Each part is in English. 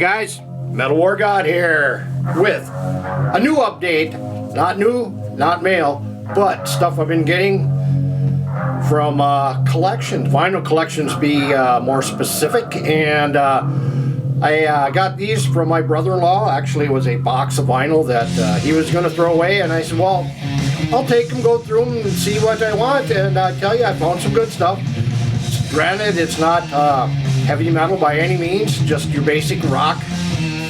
Guys, Metalwargod here with a new update. Not new, not mail, but stuff I've been getting from collections, vinyl collections to be more specific. And I got these from my brother-in-law. Actually, it was a box of vinyl that he was going to throw away, and I said, well, I'll take them, go through them, and see what I want. And I tell you, I found some good stuff. Granted, it's not heavy metal by any means, just your basic rock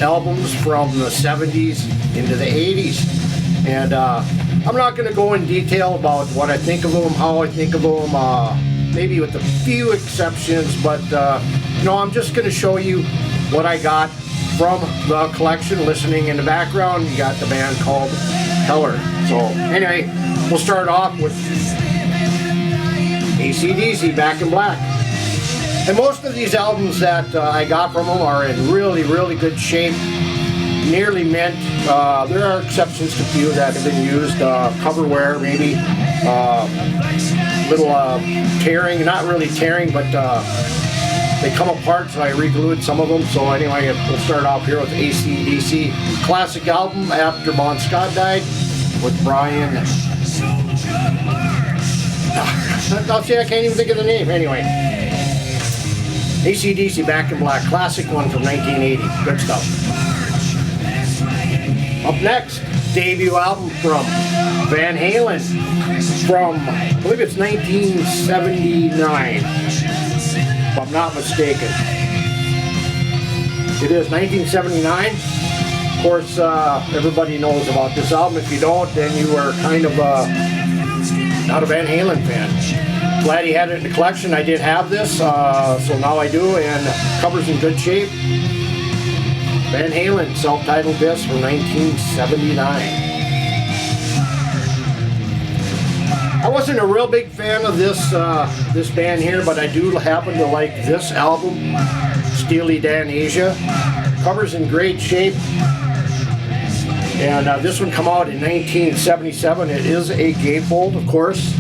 albums from the 70s into the 80s. And I'm not going to go in detail about what I think of them, how I think of them, maybe with a few exceptions, but you know, I'm just going to show you what I got from the collection. Listening in the background, you got the band called Heller. So anyway, we'll start off with AC/DC, Back in Black. And most of these albums that I got from them are in really, really good shape, nearly mint. There are exceptions to few that have been used, cover wear maybe, little tearing, not really tearing, but they come apart, so I re-glued some of them. So anyway, we'll start off here with AC/DC, classic album after Bon Scott died, with Brian. I'll say I can't even think of the name. Anyway, AC/DC, Back in Black, classic one from 1980. Good stuff. Up next, debut album from Van Halen from, I believe it's 1979, if I'm not mistaken. It is 1979. Of course, everybody knows about this album. If you don't, then you are kind of not a Van Halen fan. Glad he had it in the collection. I did have this, so now I do, and cover's in good shape. Van Halen, self-titled disc from 1979. I wasn't a real big fan of this this band here, but I do happen to like this album, Steely Dan Asia. Cover's in great shape. And this one come out in 1977. It is a gatefold, of course.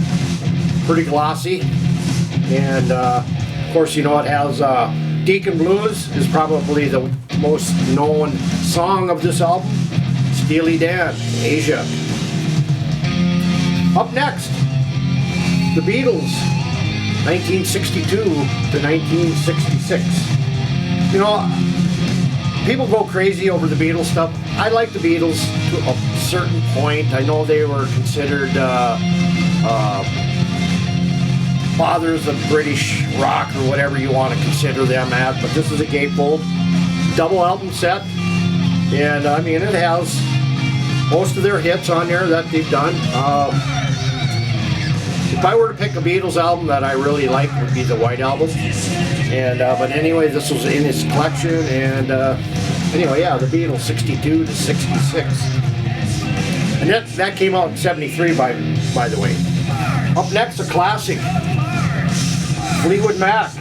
Pretty glossy. And of course, you know, it has Deacon Blues is probably the most known song of this album. Steely Dan, Asia. Up next, the Beatles, 1962 to 1966. You know, people go crazy over the Beatles stuff. I like the Beatles to a certain point. I know they were considered fathers of British rock, or whatever you want to consider them at, but this is a gatefold double album set, and I mean, it has most of their hits on there that they've done. If I were to pick a Beatles album that I really like, would be the White Album. And but anyway, this was in his collection, and anyway, yeah, the Beatles, 62 to 66, and that came out in 73 by the way. Up next, a classic, Fleetwood Mac,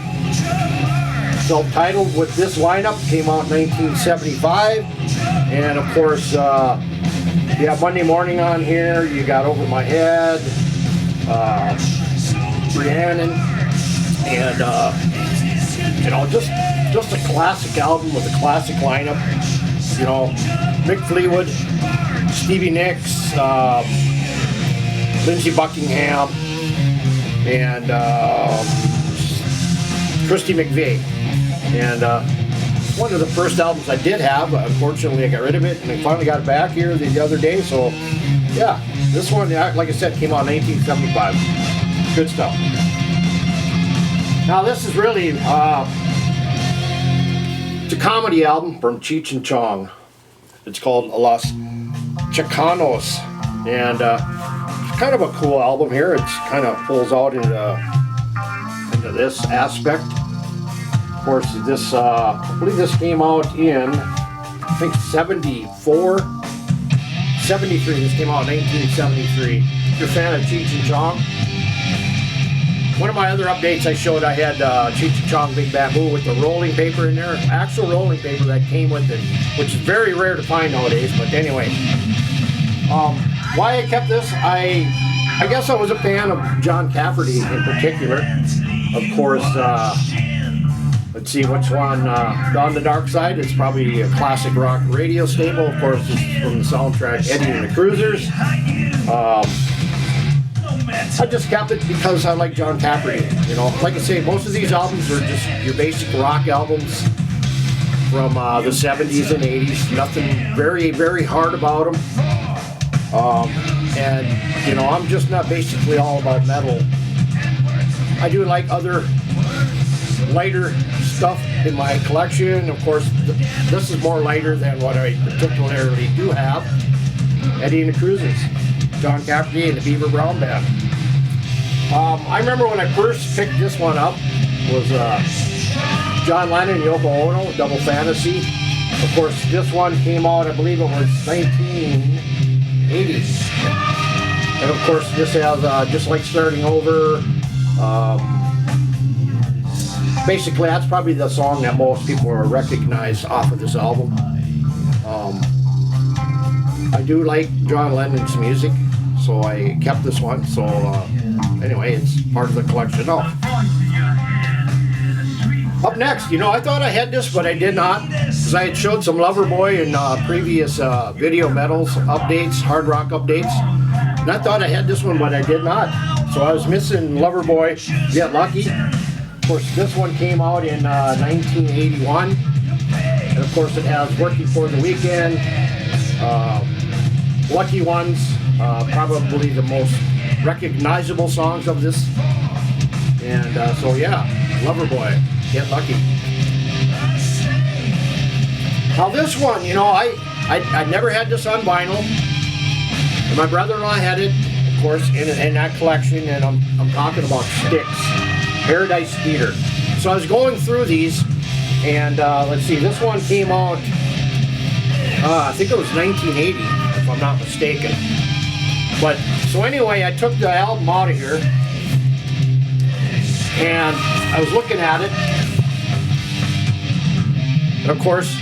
self-titled with this lineup, came out in 1975, and of course, you have Monday Morning on here, you got Over My Head, Rhiannon, and you know, just a classic album with a classic lineup. You know, Mick Fleetwood, Stevie Nicks, Lindsey Buckingham, and Christy McVie. And one of the first albums I did have. Unfortunately, I got rid of it, and I finally got it back here the other day. So, yeah, this one, like I said, came out in 1975. Good stuff. Now, this is really it's a comedy album from Cheech and Chong. It's called Los Chicanos, and it's kind of a cool album here. It's kind of pulls out into this aspect. Of course, this I believe this came out in, I think, 74, 73. This came out in 1973. If you're a fan of Cheech and Chong. One of my other updates I showed, I had Cheech and Chong Big Bamboo with the rolling paper in there, actual rolling paper that came with it, which is very rare to find nowadays. But anyway, why I kept this, I guess I was a fan of John Cafferty in particular. Of course, let's let's see which one. On the Dark Side is probably a classic rock radio staple. Of course, this is from the soundtrack Eddie and the Cruisers. I just kept it because I like John Cafferty. You know, like I say, most of these albums are just your basic rock albums from the 70s and 80s. Nothing very, very hard about them. And, you know, I'm just not basically all about metal. I do like other lighter stuff in my collection. Of course, this is more lighter than what I particularly do have. Eddie and the Cruisers, John Cafferty and the Beaver Brown Band. I remember when I first picked this one up was John Lennon and Yoko Ono, Double Fantasy. Of course, this one came out, I believe it was 1980. And of course, this has Just Like Starting Over. Basically, that's probably the song that most people will recognize off of this album. I do like John Lennon's music, so I kept this one. So anyway, it's part of the collection. Oh. Up next, you know, I thought I had this, but I did not, because I had showed some Loverboy in previous video metals updates, hard rock updates, and I thought I had this one, but I did not. So I was missing Loverboy, Get Lucky. Of course, this one came out in 1981, and of course it has Working for the Weekend, Lucky Ones, probably the most recognizable songs of this, and so yeah, Loverboy, Get Lucky. Now this one, you know, I never had this on vinyl, and my brother-in-law had it, of course, in that collection, and I'm talking about Styx, Paradise Theater. So I was going through these, and let's see, this one came out, I think it was 1980, if I'm not mistaken. But, so anyway, I took the album out of here, and I was looking at it, and of course,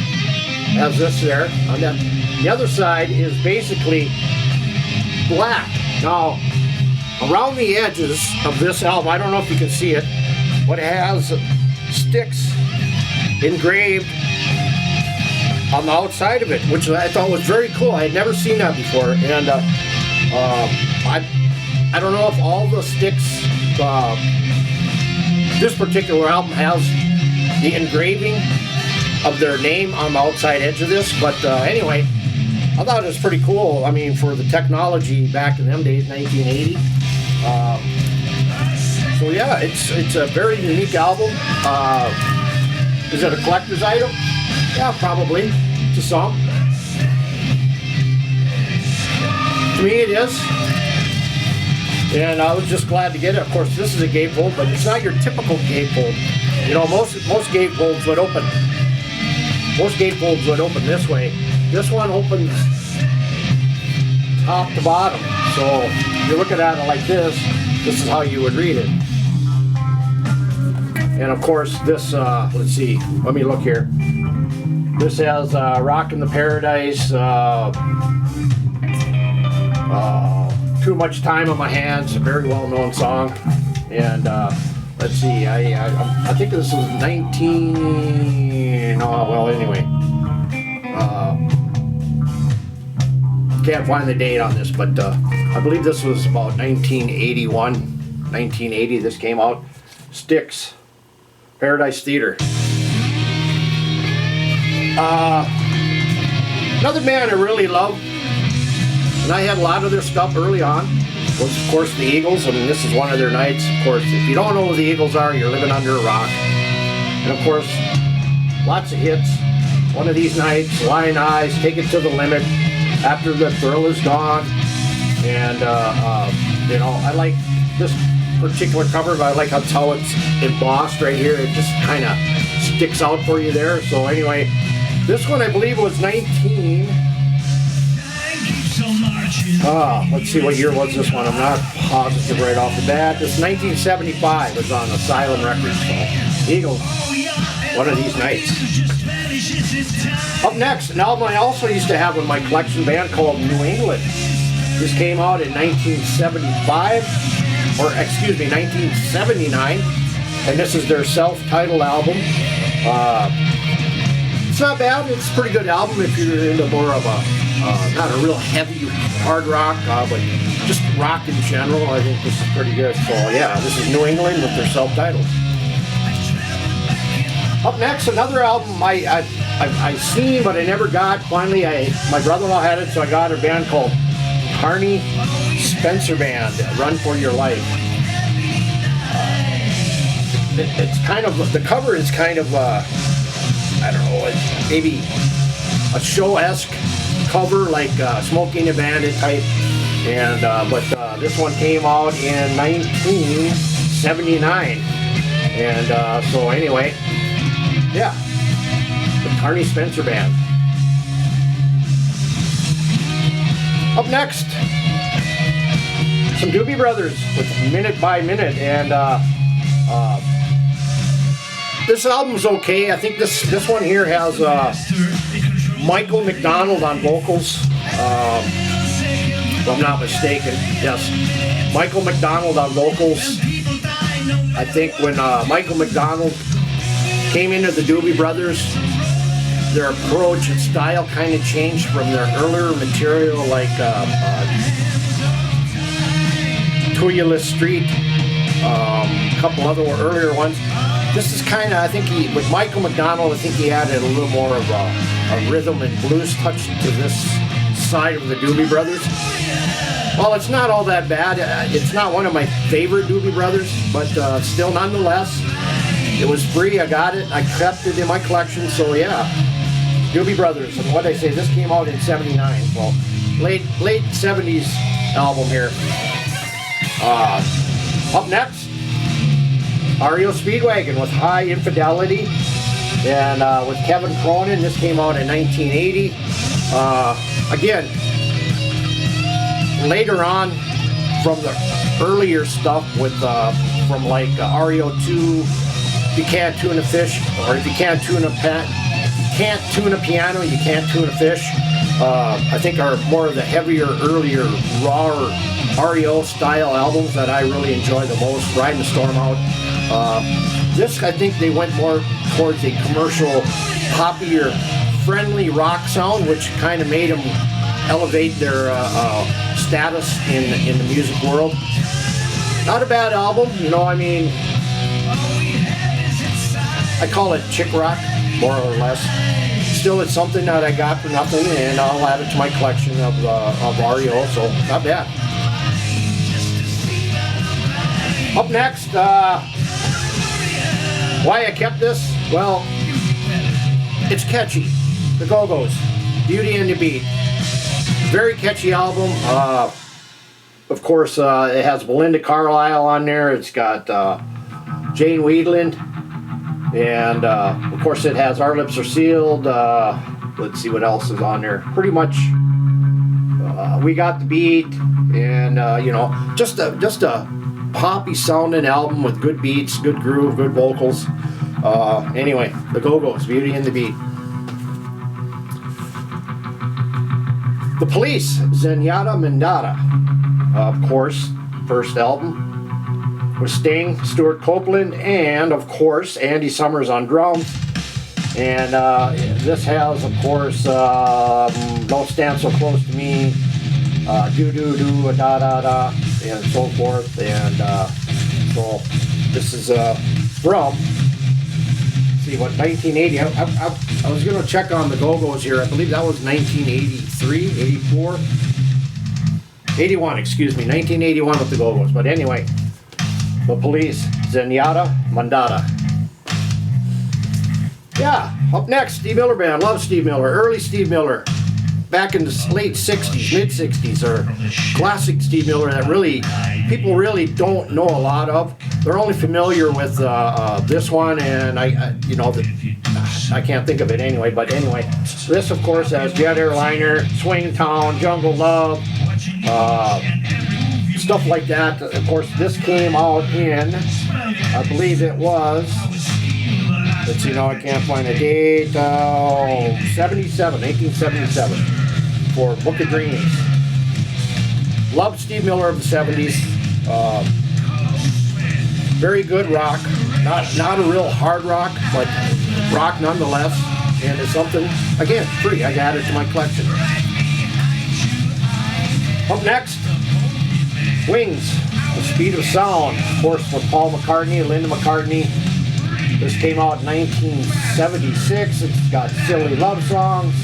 has this there. On the other side is basically black. Now, around the edges of this album, I don't know if you can see it, but it has Styx engraved on the outside of it, which I thought was very cool. I had never seen that before, and I don't know if all the Styx, this particular album has the engraving of their name on the outside edge of this, but anyway, I thought it was pretty cool. I mean, for the technology back in them days, 1980. So yeah, it's a very unique album. Is it a collector's item? Yeah, probably, to some. To me it is. And I was just glad to get it. Of course, this is a gatefold, but it's not your typical gatefold. You know, most gatefolds would open. Most gatefolds would open this way. This one opens top to bottom. So if you're looking at it like this is how you would read it. And of course, this, let's see, let me look here. This has Rockin' the Paradise, Too Much Time on My Hands, a very well-known song. And let's see, I think this was 19, well, anyway. Can't find the date on this, but I believe this was about 1981, 1980 this came out. Styx, Paradise Theater. Another band I really love, and I had a lot of their stuff early on, was of course the Eagles. I mean, this is one of their nights. Of course, if you don't know who the Eagles are, you're living under a rock. And of course, lots of hits. One of These Nights, Lion Eyes, Take It to the Limit, After the Thrill Is Gone. And you know, I like this particular cover, but I like how it's embossed right here. It just kind of sticks out for you there. So anyway, this one I believe was 19. Let's see, what year was this one? I'm not positive right off the bat. This 1975 was on Asylum Records. So Eagles, One of These Nights. Up next, an album I also used to have in my collection, band called New England. This came out in 1975, or excuse me, 1979, and this is their self-titled album. It's not bad. It's a pretty good album if you're into more of a, not a real heavy hard rock, but just rock in general. I think this is pretty good. So yeah, this is New England with their self-titled. Up next, another album I've seen, but I never got. Finally, my brother-in-law had it, so I got a band called Carney Spencer Band, Run For Your Life. It's kind of, the cover is kind of, I don't know, maybe a show-esque cover, like Smokey and the Bandit type. And but this one came out in 1979. And so anyway, yeah, the Carney Spencer Band. Up next, some Doobie Brothers with Minute by Minute, and this album's okay. I think this one here has Michael McDonald on vocals, if I'm not mistaken. Yes, Michael McDonald on vocals. I think when Michael McDonald came into the Doobie Brothers, their approach and style kind of changed from their earlier material, like Tulia Street, a couple other earlier ones. This is kind of, I think with Michael McDonald, I think he added a little more of a rhythm and blues touch to this side of the Doobie Brothers. Well, it's not all that bad. It's not one of my favorite Doobie Brothers, but still, nonetheless, it was free. I got it. I kept it in my collection. So yeah, Doobie Brothers. And what I say, this came out in '79. Well, late '70s album here. Up next, REO Speedwagon with High Infidelity, and with Kevin Cronin. This came out in 1980. Again, later on, from the earlier stuff with from like REO II, If You Can't Tune a Fish, or If You Can't Tune a Piano, You Can't Tune a Fish. I think are more of the heavier, earlier, raw REO style albums that I really enjoy the most. Riding the Storm Out. This, I think they went more towards a commercial, poppier, friendly rock sound, which kind of made them elevate their status in the music world. Not a bad album, you know, I mean, I call it chick rock, more or less. Still, it's something that I got for nothing, and I'll add it to my collection of REO, so not bad. Up next, why I kept this? Well, it's catchy. The Go-Go's, Beauty and the Beat. Very catchy album. Of course, it has Belinda Carlisle on there. It's got Jane Wiedlin. And of course, it has Our Lips Are Sealed. Let's see what else is on there. Pretty much, We Got the Beat. And, you know, just a poppy sounding album with good beats, good groove, good vocals. Anyway, the Go-Go's, Beauty and the Beat. The Police, Zenyatta Mandata. Of course, first album with Sting, Stuart Copeland, and of course Andy Summers on drums. And this has, of course, Don't Stand So Close to Me, Do Do Do, Da Da Da, and so forth. And so this is from, see what, 1980. I was going to check on the Go-Go's here. I believe that was 1983, 84, 81, excuse me, 1981 with the Go-Go's. But anyway, The Police, Zenyatta Mandata. Yeah, up next, Steve Miller Band. Love Steve Miller, early Steve Miller. Back in the late 60s, mid 60s, or classic Steve Miller that really, people really don't know a lot of. They're only familiar with this one, and I can't think of it anyway, but anyway. This, of course, has Jet Airliner, Swing Town, Jungle Love, stuff like that. Of course, this came out in, I believe it was, let's see, now I can't find a date, 1977, for Book of Dreams. Loved Steve Miller of the 70s. Very good rock. Not a real hard rock, but rock nonetheless, and it's something, again, free. I added to my collection. Up next, Wings, The Speed of Sound, of course, with Paul McCartney and Linda McCartney. This came out in 1976. It's got silly love songs.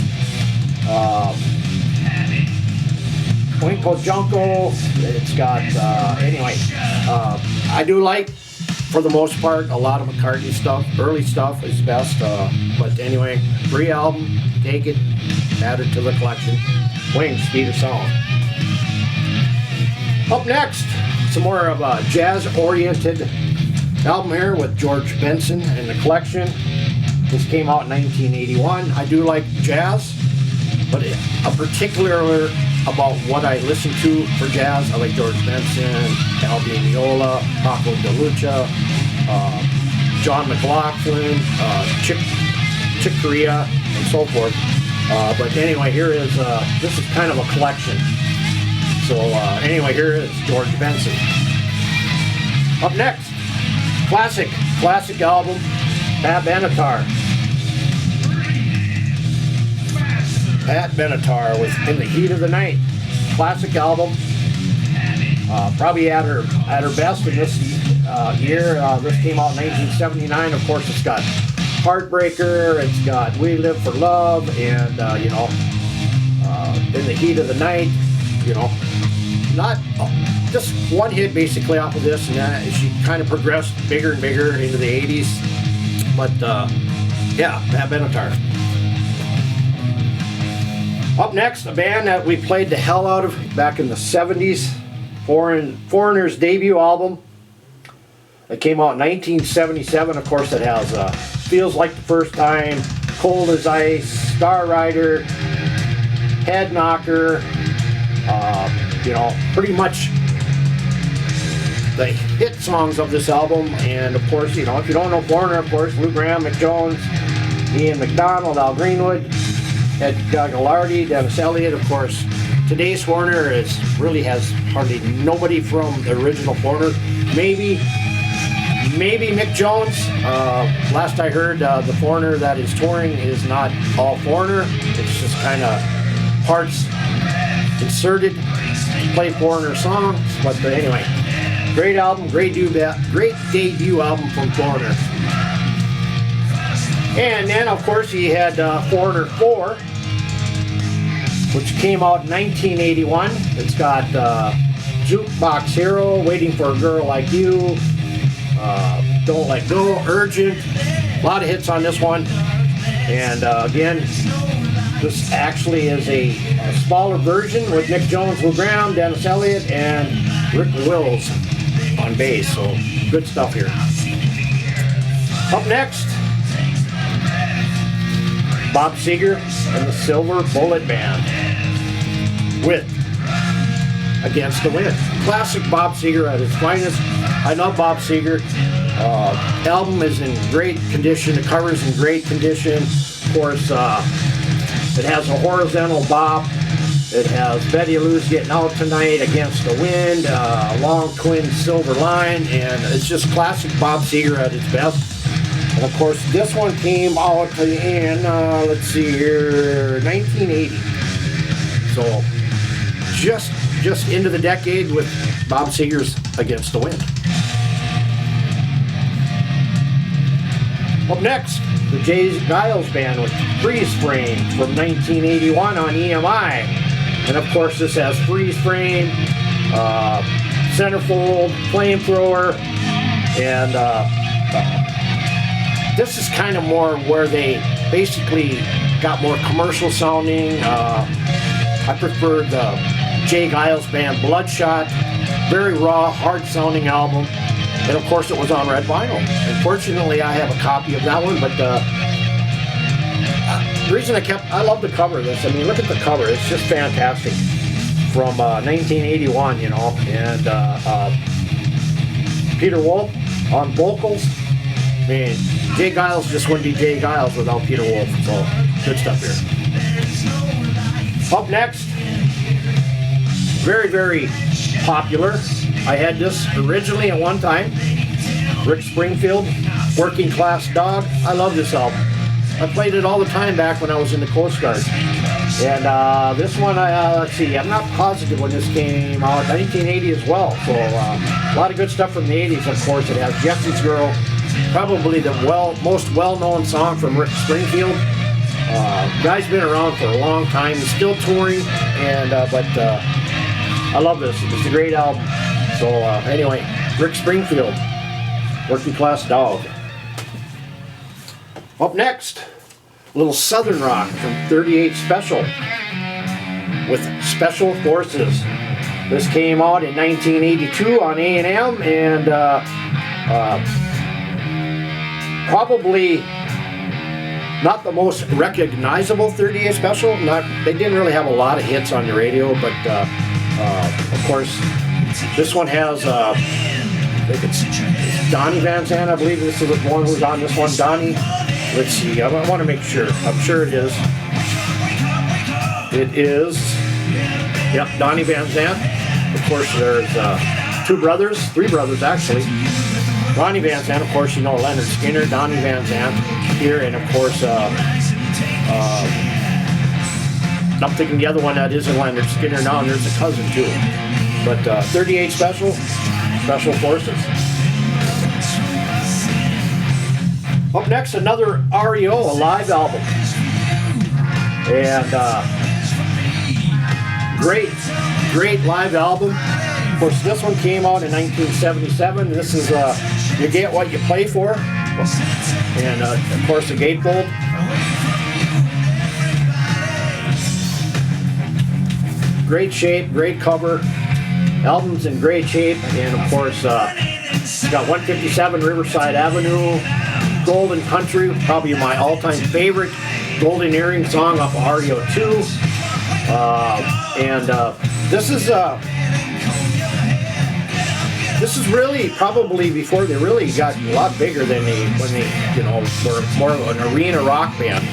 Winkle Junko. It's got, anyway, I do like, for the most part, a lot of McCartney stuff. Early stuff is best, but anyway, free album, take it, add it to the collection. Wings, Speed of Sound. Up next, some more of a jazz-oriented album here with George Benson in the collection. This came out in 1981. I do like jazz, but a particular about what I listen to for jazz. I like George Benson, Alvin Viola, Paco de Lucia, John McLaughlin, Chick Corea, and so forth. But anyway, here is, this is kind of a collection. So anyway, here is George Benson. Up next, classic album, Pat Benatar. Pat Benatar with In the Heat of the Night. Classic album. Probably at her best in this year. This came out in 1979. Of course, it's got Heartbreaker, it's got We Live for Love, and you know, In the Heat of the Night. You know, not just one hit basically off of this, and she kind of progressed bigger and bigger into the 80s. But yeah, Pat Benatar. Up next, a band that we played the hell out of back in the 70s, Foreigner's debut album. It came out in 1977. Of course, it has Feels Like the First Time, Cold as Ice, Star Rider, Head Knocker, you know, pretty much the hit songs of this album. And of course, you know, if you don't know Foreigner, of course, Lou Gramm, Mick Jones, Ian McDonald, Al Greenwood, Ed Gaggalardi, Dennis Elliott. Of course, today's Foreigner really has hardly nobody from the original Foreigner. Maybe Mick Jones. Last I heard, the Foreigner that is touring is not all Foreigner. It's just kind of parts inserted to play Foreigner songs. But anyway, great album, great debut album from Foreigner. And then, of course, he had Foreigner 4, which came out in 1981. It's got Jukebox Hero, Waiting for a Girl Like You, Don't Let Go, Urgent. A lot of hits on this one. And again, this actually is a smaller version with Mick Jones, Lou Gramm, Dennis Elliott, and Rick Wills on bass. So good stuff here. Up next, Bob Seger and the Silver Bullet Band with Against the Wind. Classic Bob Seger at its finest. I love Bob Seger. Album is in great condition. The cover's in great condition. Of course, it has a horizontal bop. It has Betty Lou's Getting Out Tonight, Against the Wind, Long Twin Silver Line, and it's just classic Bob Seger at its best. And of course, this one came out in, let's see here, 1980. So, just into the decade with Bob Seger's Against the Wind. Up next, the Jay Giles Band with Freeze Frame from 1981 on EMI. And of course, this has Freeze Frame, Centerfold, Flamethrower, and this is kind of more where they basically got more commercial sounding. I prefer the Jay Giles Band Bloodshot. Very raw, hard sounding album. And of course it was on red vinyl. Unfortunately, I have a copy of that one, but the reason I love the cover of this. I mean, look at the cover. It's just fantastic. From 1981, you know. And Peter Wolf on vocals. I mean, Jay Giles just wouldn't be Jay Giles without Peter Wolf. So, good stuff here. Up next, very, very popular. I had this originally at one time. Rick Springfield, Working Class Dog. I love this album. I played it all the time back when I was in the Coast Guard. And this one, let's see, I'm not positive when this came out, 1980 as well. So a lot of good stuff from the 80s, of course. It has Jesse's Girl, probably the most well-known song from Rick Springfield. Guy's been around for a long time. He's still touring, and but I love this. It's a great album. So anyway, Rick Springfield, Working Class Dog. Up next, a little Southern rock from 38 Special with Special Forces. This came out in 1982 on A&M, and probably not the most recognizable 38 Special. They didn't really have a lot of hits on the radio, but of course, this one has, I think it's Donnie Van Zandt, I believe this is the one who's on this one. Donnie, let's see, I want to make sure. I'm sure it is. It is, yep, Donnie Van Zandt. Of course, there's three brothers actually. Donnie Van Zandt, of course, you know Leonard Skinner, Donnie Van Zandt here, and of course, I'm thinking the other one that isn't Leonard Skinner now, and there's a cousin too. But 38 Special Forces. Up next, another REO, a live album. And great live album. Of course, this one came out in 1977. This is You Get What You Play For. And of course, the gatefold. Great shape, great cover. Album's in great shape. And of course, it's got 157 Riverside Avenue, Golden Country, probably my all-time favorite Golden Earring song off of REO 2. This is really probably before they really got a lot bigger than when they were more of an arena rock band.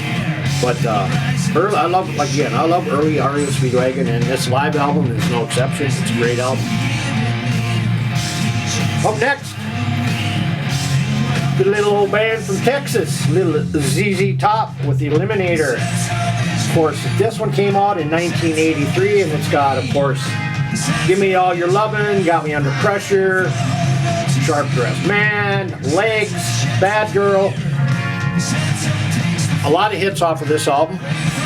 But I love early REO Speedwagon, and this live album is no exception. It's a great album. Up next, the little old band from Texas, little ZZ Top with the Eliminator. Of course, this one came out in 1983, and it's got, of course, Give Me All Your Lovin', Got Me Under Pressure, Sharp Dressed Man, Legs, Bad Girl. A lot of hits off of this album.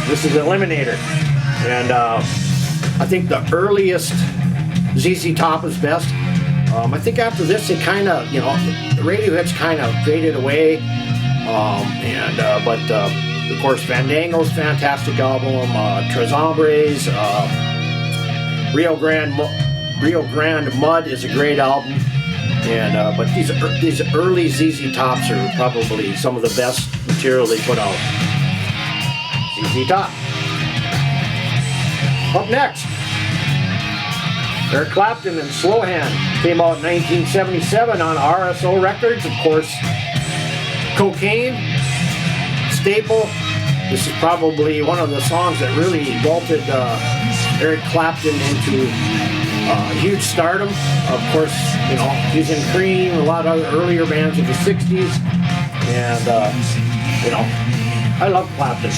This is Eliminator. And I think the earliest ZZ Top is best. I think after this, it kind of, the radio hits kind of faded away. But of course, Fandango's fantastic album, Tres Hombres, Rio Grande Mud is a great album. And but these early ZZ Tops are probably some of the best material they put out. ZZ Top. Up next, Eric Clapton and Slow Hand came out in 1977 on RSO Records. Of course, Cocaine, staple. This is probably one of the songs that really vaulted Eric Clapton into huge stardom. Of course, he's in Cream, a lot of other earlier bands of the 60s. And, I love Clapton.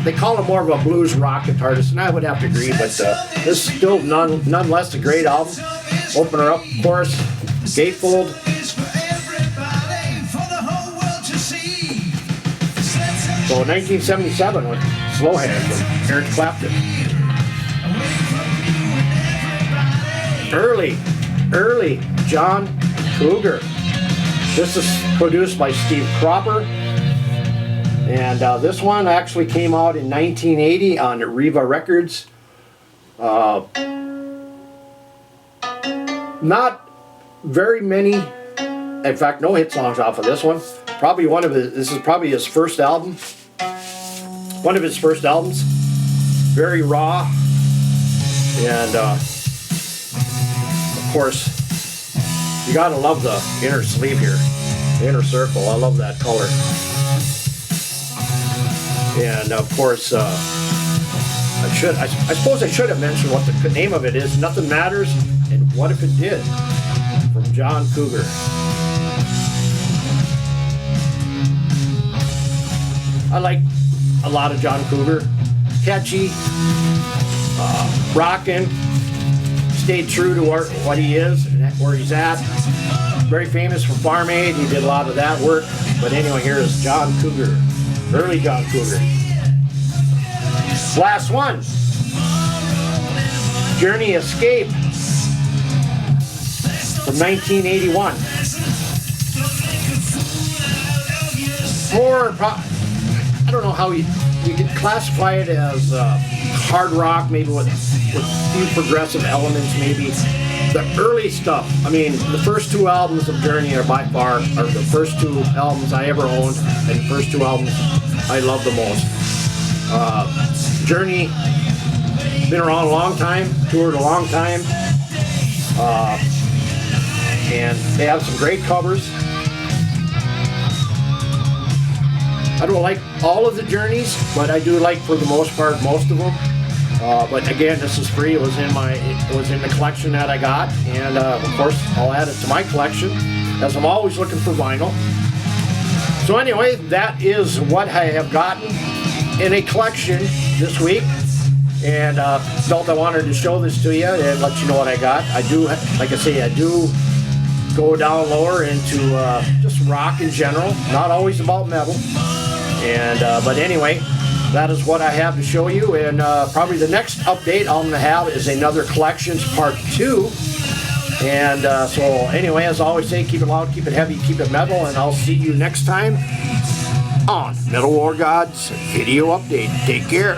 They call him more of a blues rock guitarist, and I would have to agree, but this is still nonetheless a great album. Opener up, of course, Gatefold. So 1977 with Slow Hand from Eric Clapton. Early John Cougar. This is produced by Steve Cropper. And this one actually came out in 1980 on Riva Records. Not very many, in fact, no hit songs off of this one. This is probably his first album. One of his first albums. Very raw. And of course, you gotta love the inner sleeve here. The inner circle, I love that color. And of course, I suppose I should have mentioned what the name of it is. Nothing Matters, and What If It Did, from John Cougar. I like a lot of John Cougar. Catchy, rockin', stayed true to what he is and where he's at. Very famous for Farm Aid. He did a lot of that work. But anyway, here is John Cougar, early John Cougar. Last one, Journey Escape from 1981. I don't know how you could classify it as hard rock, maybe with a few progressive elements, maybe. The early stuff, I mean, the first two albums of Journey are by far the first two albums I ever owned, and the first two albums I love the most. Journey, been around a long time, toured a long time, and they have some great covers. I don't like all of the Journeys, but I do like, for the most part, most of them. But again, this is free. It was in the collection that I got, and of course, I'll add it to my collection, as I'm always looking for vinyl. So anyway, that is what I have gotten in a collection this week, and felt I wanted to show this to you and let you know what I got. I do, like I say, I do go down lower into just rock in general, not always about metal. And but anyway, that is what I have to show you, and probably the next update I'm going to have is another collections part 2. And so anyway, as I always say, keep it loud, keep it heavy, keep it metal, and I'll see you next time on Metalwargods Video Update. Take care.